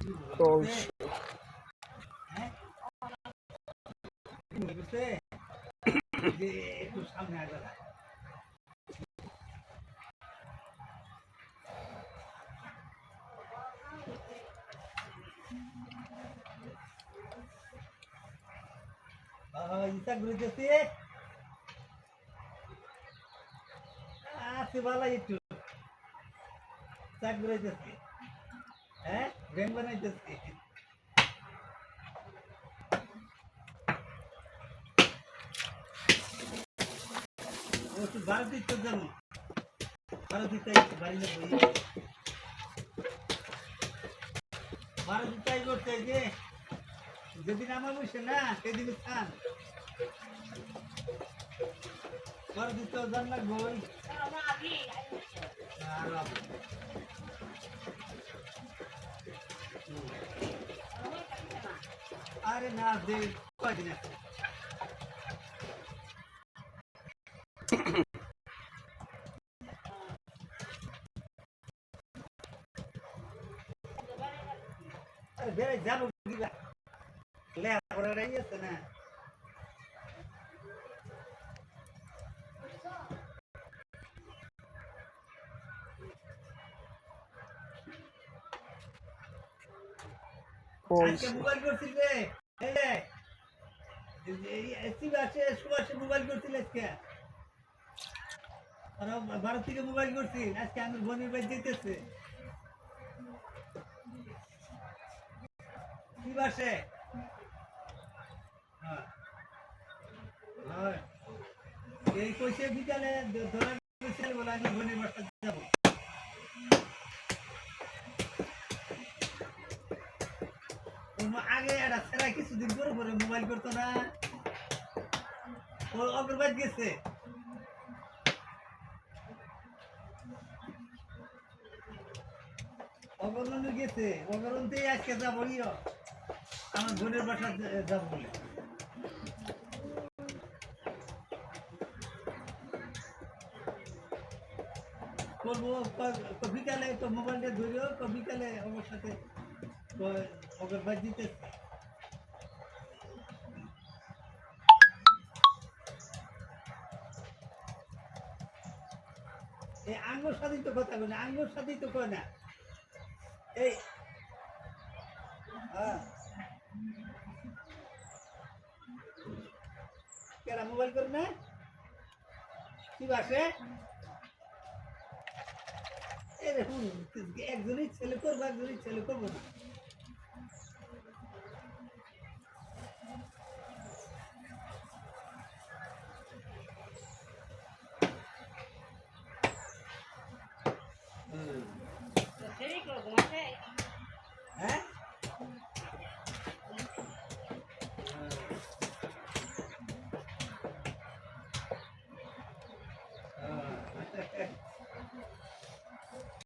চলছে। একটু সামনে আসবে ইচ্ছা ঘুরেছে আছে ভালো একটু চাক ঘুরাইতেছি হ্যাঁ ব্যাং বানাইতেছি একটু ভারত ইচ্ছা যাবো ভারত ইচ্ছা বাড়ি না বই ভারত ইচ্ছাই করতে যে যেদিন আমার বসে না সেদিন খান ভারত ইচ্ছাও জান লাগবো আরে না দে কয়দিন আছে আরে বেড়ে যাবো লেখাপড়াটাই আছে না আজকে মোবাইল করছিল রে সুভাষে মোবাইল করছিল আজকে ভারত থেকে মোবাইল করছি আজকে আমি বোনের বাড়ি যেতেছে কি বাসে এই কইছে বিকালে ধরা বলে আমি বোনের বাসা যাবো আগে একটা ছেড়া কিছুদিন পরে পরে মোবাইল করতো না ও অগ্রবাদ গেছে অগ্রগণ গেছে অগ্রগণতেই আজকে যাবো আমার বোনের বাসা যাবো বলে বলবো বিকালে তো মোবাইলটা ধরিও বিকালে আমার সাথে অগ্রবাদ দিতে এই আঙ্গুর সাথেই তো কথা বলে আঙ্গুর সাথেই তো কয় না এই কেরা মোবাইল করে না কি বাসে একজনই ছেলে করবো একজনই ছেলে করবো না হ্যাঁ